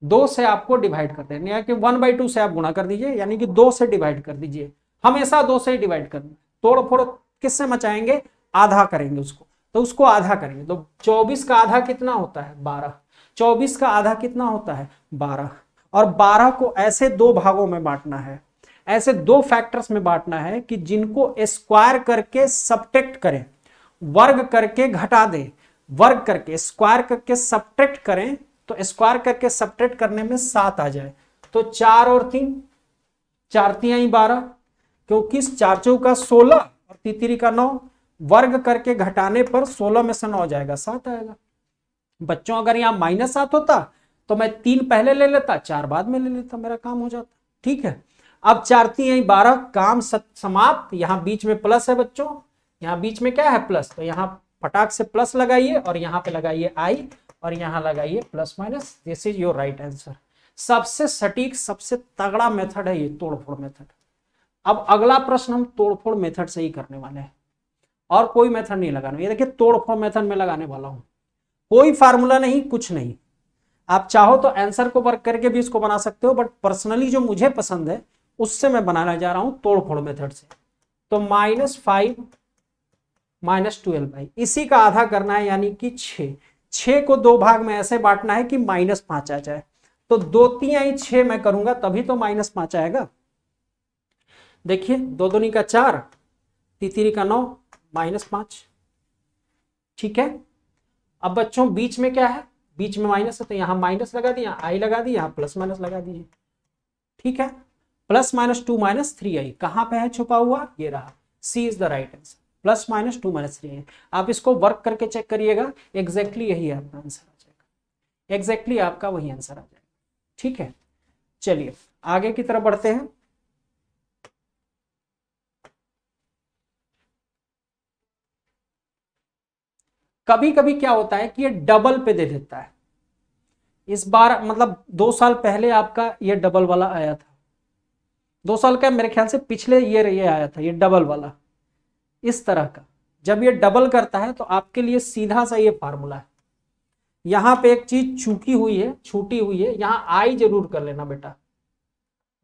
2 से आपको डिवाइड कर देना है कि 1/2 से आप गुणा कर दीजिए, यानी कि 2 से डिवाइड कर दीजिए। हमेशा 2 से ही डिवाइड करना। तोड़ फोड़ किससे मचाएंगे? आधा करेंगे उसको, तो उसको आधा करेंगे। तो 24 का आधा कितना होता है? 12। 24 का आधा कितना होता है? 12। और 12 को ऐसे 2 भागों में बांटना है, ऐसे 2 फैक्टर्स में बांटना है कि जिनको स्क्वायर करके सब्ट्रैक्ट करें, वर्ग करके घटा दें, वर्ग करके स्क्वायर करके सब्ट्रैक्ट करें, तो स्क्वायर करके सब्ट्रैक्ट करने में 7 आ जाए। तो 4 और 3, 4 3 12, क्योंकि 4 चौका 16 और 3 का 9, वर्ग करके घटाने पर 16 में से 9 जाएगा, 7 आएगा। बच्चों अगर यहाँ -7 होता तो मैं 3 पहले ले लेता, 4 बाद में ले लेता, मेरा काम हो जाता। ठीक है। अब 4 3 12, काम समाप्त। यहाँ बीच में प्लस है बच्चों, यहाँ बीच में क्या है प्लस, तो यहाँ फटाक से प्लस लगाइए और यहाँ पे लगाइए आई और यहाँ लगाइए plus minus. This is your right answer. सबसे सटीक सबसे तगड़ा मेथड है ये तोड़फोड़ मेथड। अब अगला प्रश्न हम तोड़फोड़ मेथड से ही करने वाले हैं और कोई मेथड नहीं लगाना। ये देखिए तोड़फोड़ मेथड में लगाने वाला हूं, कोई फार्मूला नहीं, कुछ नहीं। आप चाहो तो आंसर को वर्क करके भी इसको बना सकते हो, बट पर्सनली जो मुझे पसंद है उससे मैं बनाना जा रहा हूं तोड़फोड़ मेथड से। तो -5 -12 इसी का आधा करना है, यानी कि 6। 6 को 2 भाग में ऐसे बांटना है कि -5 आ जाए। तो 2 3 6 मैं करूंगा तभी तो -5 आएगा। देखिए 2 दूनी का 4, 3 3 का 9, -5। ठीक है। अब बच्चों बीच में क्या है, बीच में माइनस है तो यहां माइनस लगा दी, यहां आई लगा दी, यहां प्लस माइनस लगा दीजिए। ठीक है। +-2 -3i कहां पे है छुपा हुआ, ये रहा। C is the right answer. +-2 -3i। आप इसको वर्क करके चेक करिएगा, एग्जैक्टली यही आपका आंसर आ जाएगा, एग्जैक्टली आपका वही आंसर आ जाएगा। ठीक है, चलिए आगे की तरफ बढ़ते हैं। कभी कभी क्या होता है कि ये डबल पे दे देता है। इस बार मतलब 2 साल पहले आपका ये डबल वाला आया था, 2 साल का मेरे ख्याल से पिछले ये आया था, ये डबल वाला इस तरह का। जब ये डबल करता है तो आपके लिए सीधा सा ये फार्मूला है। यहां पे एक चीज छूटी हुई है, यहां आई जरूर कर लेना बेटा।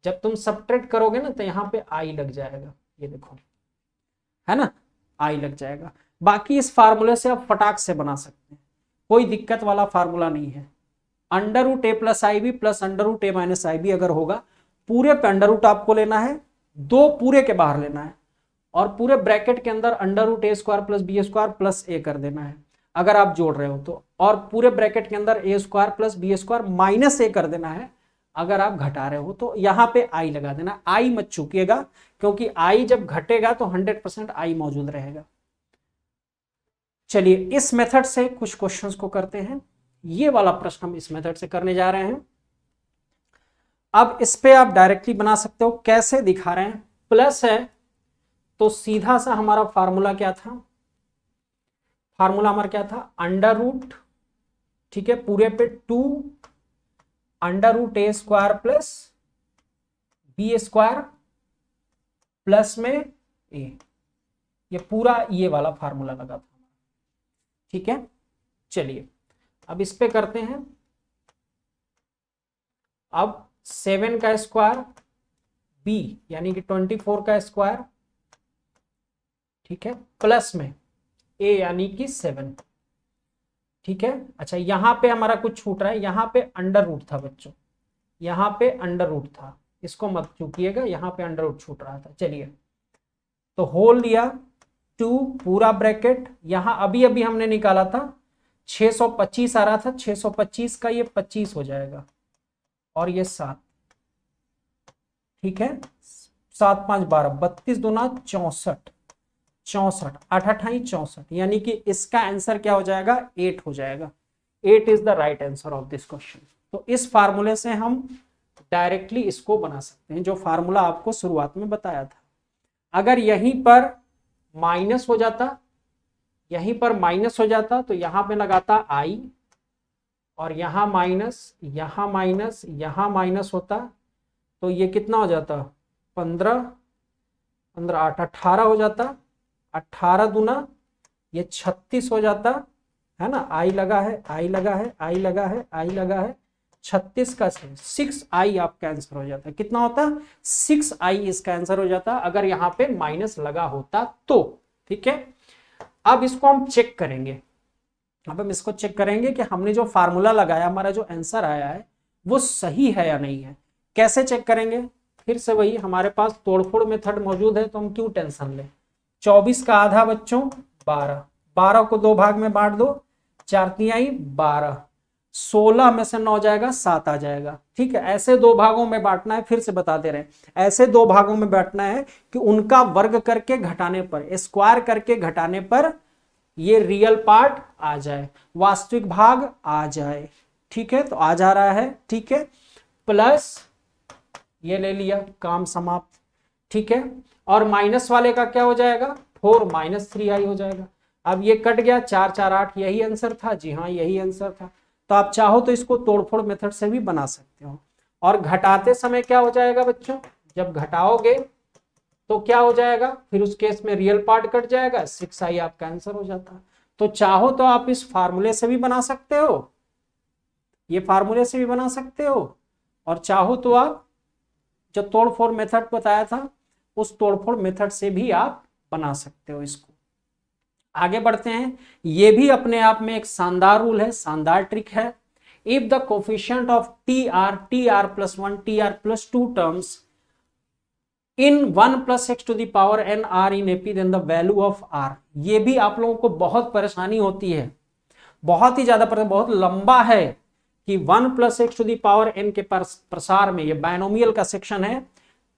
जब तुम सब्ट्रैक्ट करोगे ना तो यहां पे आई लग जाएगा, ये देखो है ना, आई लग जाएगा। बाकी इस फार्मूले से आप फटाक से बना सकते हैं, कोई दिक्कत वाला फार्मूला नहीं है। √a+ib प्लस √a-ib अगर होगा, पूरे पे अंडर आपको लेना है, 2 पूरे के बाहर लेना है और पूरे ब्रैकेट के अंदर √a² + b² + a कर देना है अगर आप जोड़ रहे हो तो, और पूरे ब्रैकेट के अंदर a² + b² - a कर देना है अगर आप घटा रहे हो तो। यहां पे आई लगा देना, आई मत चूकिएगा क्योंकि आई जब घटेगा तो 100% आई मौजूद रहेगा। चलिए इस मेथड से कुछ क्वेश्चंस को करते हैं। ये वाला प्रश्न हम इस मेथड से करने जा रहे हैं। अब इस पे आप डायरेक्टली बना सकते हो, कैसे दिखा रहे हैं। प्लस है तो सीधा सा हमारा फार्मूला क्या था, फार्मूला हमारा क्या था, √, ठीक है, पूरे पे 2 √a² + b² प्लस में a, ये पूरा ये वाला फार्मूला लगा था। ठीक है, चलिए अब इस पे करते हैं। अब 7 का स्क्वायर b यानी कि 24 का स्क्वायर, ठीक है, प्लस में a यानी कि 7। ठीक है। अच्छा यहां पे हमारा कुछ छूट रहा है, यहां पे √, था बच्चों, यहां पे √, था, इसको मत चूकिएगा, यहां पे √, छूट रहा था। चलिए तो होल दिया 2 पूरा ब्रैकेट, यहां अभी अभी हमने निकाला था 625 आ रहा था, 625 का ये 25 हो जाएगा और ये 7। ठीक है, 7 5 12, 32 दूना 64, 64 8 8 64, यानी कि इसका आंसर क्या हो जाएगा, 8 हो जाएगा। 8 is the right answer of this question. तो इस फार्मूले से हम डायरेक्टली इसको बना सकते हैं, जो फार्मूला आपको शुरुआत में बताया था। अगर यहीं पर माइनस हो जाता, यहीं पर माइनस हो जाता तो यहां पे लगाता आई और यहां माइनस, यहां माइनस, यहां माइनस होता तो ये कितना हो जाता, 15 15 8 18 हो जाता, 18 दूना ये 36 हो जाता है ना। आई लगा है, आई लगा है, आई लगा है, आई लगा है, 36 का 6i आपका आंसर हो जाता है। कितना होता, 6i इसका आंसर हो जाता अगर यहाँ पे माइनस लगा होता तो। ठीक है, अब इसको हम चेक करेंगे, अब हम इसको चेक करेंगे कि हमने जो फार्मूला लगाया, हमारा जो आंसर आया है वो सही है या नहीं है। कैसे चेक करेंगे, फिर से वही, हमारे पास तोड़फोड़ मेथड मौजूद है तो हम क्यों टेंशन लें। 24 का आधा बच्चों 12, 12 को 2 भाग में बांट दो, 4 3 12, 16 में से 9 जाएगा, 7 आ जाएगा। ठीक है, ऐसे 2 भागों में बांटना है, फिर से बताते रहे, ऐसे 2 भागों में बांटना है कि उनका वर्ग करके घटाने पर, स्क्वायर करके घटाने पर ये रियल पार्ट आ जाए, वास्तविक भाग आ जाए। ठीक है, तो आ जा रहा है। ठीक है, प्लस ये ले लिया, काम समाप्त। ठीक है, और माइनस वाले का क्या हो जाएगा, 4 - 3i हो जाएगा। अब ये कट गया, 4 4 8, यही आंसर था जी, हाँ यही आंसर था। तो आप चाहो तो इसको तोड़फोड़ मेथड से भी बना सकते हो। और घटाते समय क्या हो जाएगा बच्चों, जब घटाओगे तो क्या हो जाएगा, फिर उस केस में रियल पार्ट कट जाएगा, 6i आपका आंसर हो जाता है। तो चाहो तो आप इस फार्मूले से भी बना सकते हो, ये फार्मूले से भी बना सकते हो, और चाहो तो आप जो तोड़फोड़ मेथड बताया था उस तोड़फोड़ मेथड से भी आप बना सकते हो इसको। आगे बढ़ते हैं, ये भी अपने आप में एक शानदार रूल है, शानदार ट्रिक है। If the coefficient of tr plus 1 tr plus 2 terms in 1 plus x to the power n r in ap then the value of r, ये भी आप लोगों को बहुत परेशानी होती है, बहुत ही ज्यादा बहुत लंबा है कि 1 plus x to the power n के प्रसार में, ये बायनोमियल का सेक्शन है,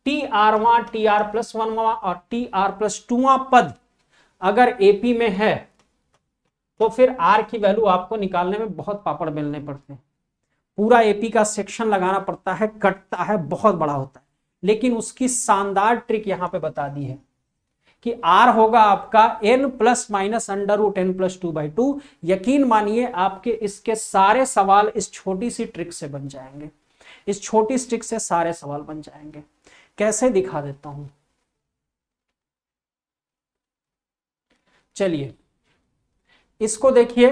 tr1 tr plus 1 और tr plus 2 पद अगर एपी में है तो फिर आर की वैल्यू आपको निकालने में बहुत पापड़ बेलने पड़ते हैं, पूरा एपी का सेक्शन लगाना पड़ता है, कटता है, बहुत बड़ा होता है। लेकिन उसकी शानदार ट्रिक यहां पे बता दी है कि आर होगा आपका n plus minus under root n plus 2/2। यकीन मानिए आपके इसके सारे सवाल इस छोटी सी ट्रिक से बन जाएंगे, इस छोटी सी ट्रिक से सारे सवाल बन जाएंगे। कैसे दिखा देता हूं, चलिए इसको देखिए,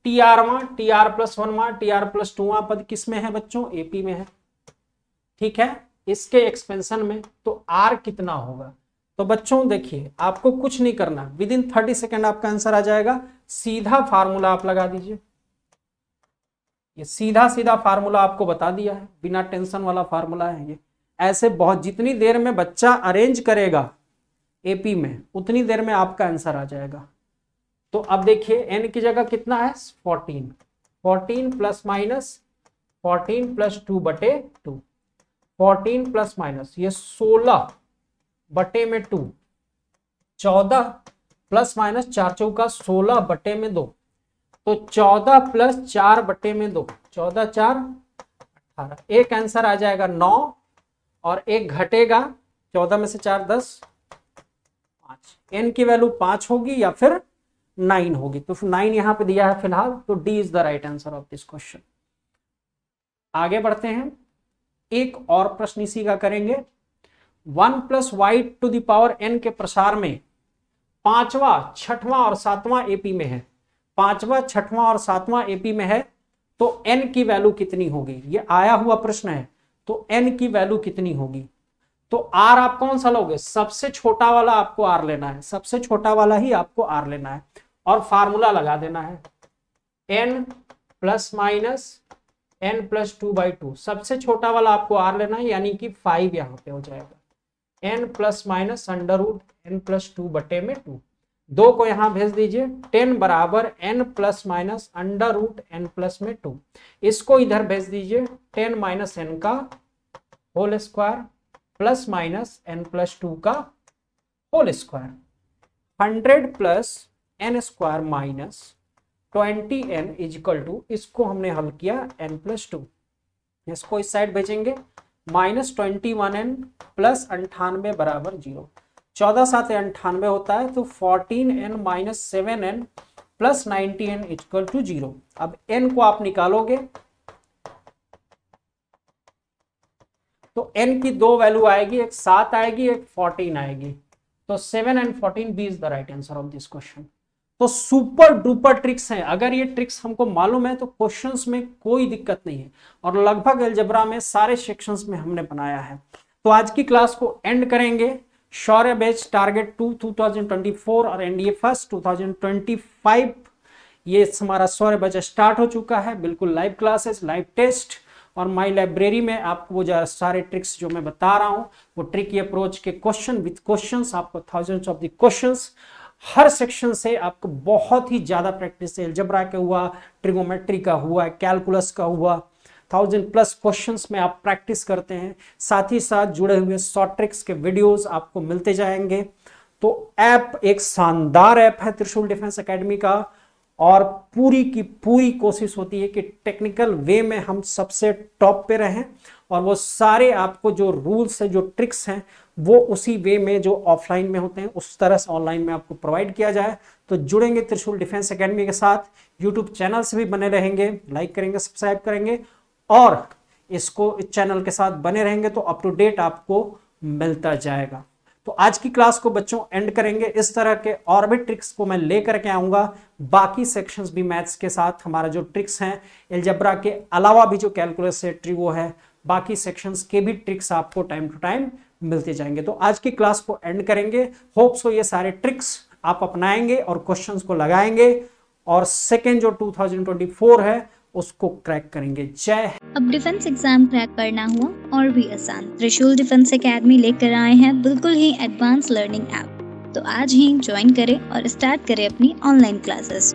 tr1 tr plus 1 tr plus 2 पद किस में है बच्चों, एपी में है। ठीक है, इसके एक्सपेंशन में तो r कितना होगा, तो बच्चों देखिए आपको कुछ नहीं करना, विद इन 30 सेकेंड आपका आंसर आ जाएगा। सीधा फार्मूला आप लगा दीजिए, ये सीधा सीधा फार्मूला आपको बता दिया है, बिना टेंशन वाला फार्मूला है ये। ऐसे बहुत, जितनी देर में बच्चा अरेंज करेगा एपी में उतनी देर में आपका आंसर आ जाएगा। तो अब देखिए n की जगह कितना है, 14 plus minus 14 plus 2/2, 14 plus minus ये 16/2, 14 प्लस माइनस 4 चौका 16/2, तो 14 प्लस 4/2, 14 4 18, एक आंसर आ जाएगा 9 और एक घटेगा, 14 में से 4 10, 5, n की वैल्यू 5 होगी या फिर 9 होगी, तो 9 यहां पे दिया है फिलहाल, तो D is the right answer of this question. आगे बढ़ते हैं, एक और प्रश्न इसी का करेंगे। 1 plus Y to the power n के प्रसार में 5वां 6वां और 7वां एपी में है, 5वां 6वां और 7वां एपी में है, तो n की वैल्यू कितनी होगी, ये आया हुआ प्रश्न है, तो n की वैल्यू कितनी होगी। तो r आप कौन सा लोगे, सबसे छोटा वाला आपको r लेना है, सबसे छोटा वाला ही आपको r लेना है, और फार्मूला लगा देना है n plus minus n plus 2/2, सबसे छोटा वाला आपको r लेना है, यानी कि 5 यहां पे हो जाएगा, n plus minus under root n plus 2/2, 2 को यहां भेज दीजिए, 10 बराबर n plus minus under root n plus में 2, इसको इधर भेज दीजिए, 10 माइनस n का whole square plus minus n plus 2 का whole square, 100 plus n square minus 20n equal to, इसको हमने हल किया n प्लस 2, इसको इस साइड भेजेंगे, माइनस 21n प्लस 98 बराबर 0, 14 7 98 होता है, तो 14n minus 7n plus 90n is equal to 0। अब n को आप निकालोगे तो n की 2 वैल्यू आएगी, एक 7 आएगी, एक 14 आएगी, तो 7 and 14 B is the right answer of this question. तो सुपर डुपर ट्रिक्स हैं, अगर ये ट्रिक्स हमको मालूम है तो क्वेश्चंस में कोई दिक्कत नहीं है, और लगभग अलजेब्रा में सारे सेक्शंस में हमने बनाया है। तो आज की क्लास को एंड करेंगे। शौर्य बैच टारगेट 2 2024 और एनडीए फर्स्ट 2025, ये हमारा शौर्य बैच स्टार्ट हो चुका है, बिल्कुल लाइव क्लासेस, लाइव टेस्ट, और माई लाइब्रेरी में आपको वो जो सारे ट्रिक्स जो मैं बता रहा हूँ, वो ट्रिकी अप्रोच के क्वेश्चन विद क्वेश्चंस, आपको thousands of the questions her section से आपको बहुत ही ज्यादा प्रैक्टिस है, अलजेब्रा का हुआ, ट्रिगोमेट्री का हुआ, कैलकुलस का हुआ, 1000+ क्वेश्चंस में आप प्रैक्टिस करते हैं, साथ ही साथ जुड़े हुए शॉर्ट ट्रिक्स के वीडियोस आपको मिलते जाएंगे। तो ऐप एक शानदार ऐप है त्रिशूल डिफेंस एकेडमी का, और पूरी की पूरी कोशिश होती है कि टेक्निकल वे में हम सबसे टॉप पे रहें और वो सारे आपको जो रूल्स है, जो ट्रिक्स हैं, वो उसी वे में जो ऑफलाइन में होते हैं उस तरह से ऑनलाइन में आपको प्रोवाइड किया जाए। तो जुड़ेंगे त्रिशूल डिफेंस एकेडमी के साथ, यूट्यूब चैनल से भी बने रहेंगे, लाइक करेंगे, सब्सक्राइब करेंगे और इसको इस चैनल के साथ बने रहेंगे तो अप टू डेट आपको मिलता जाएगा। तो आज की क्लास को बच्चों एंड करेंगे। इस तरह के और भी ट्रिक्स को मैं लेकर के आऊंगा, बाकी सेक्शंस भी मैथ्स के साथ हमारा जो ट्रिक्स हैं, अलजेब्रा के अलावा भी जो कैलकुलस से ट्रिगो है, बाकी सेक्शंस के भी ट्रिक्स आपको टाइम टू टाइम मिलते जाएंगे। तो आज की क्लास को एंड करेंगे। होप सो ये सारे ट्रिक्स आप अपनाएंगे और क्वेश्चंस को लगाएंगे और सेकेंड जो 2024 है उसको क्रैक करेंगे। जय। अब डिफेंस एग्जाम क्रैक करना हुआ और भी आसान, त्रिशूल डिफेंस एकेडमी लेकर आए हैं बिल्कुल ही एडवांस लर्निंग ऐप। तो आज ही ज्वाइन करें और स्टार्ट करें अपनी ऑनलाइन क्लासेस।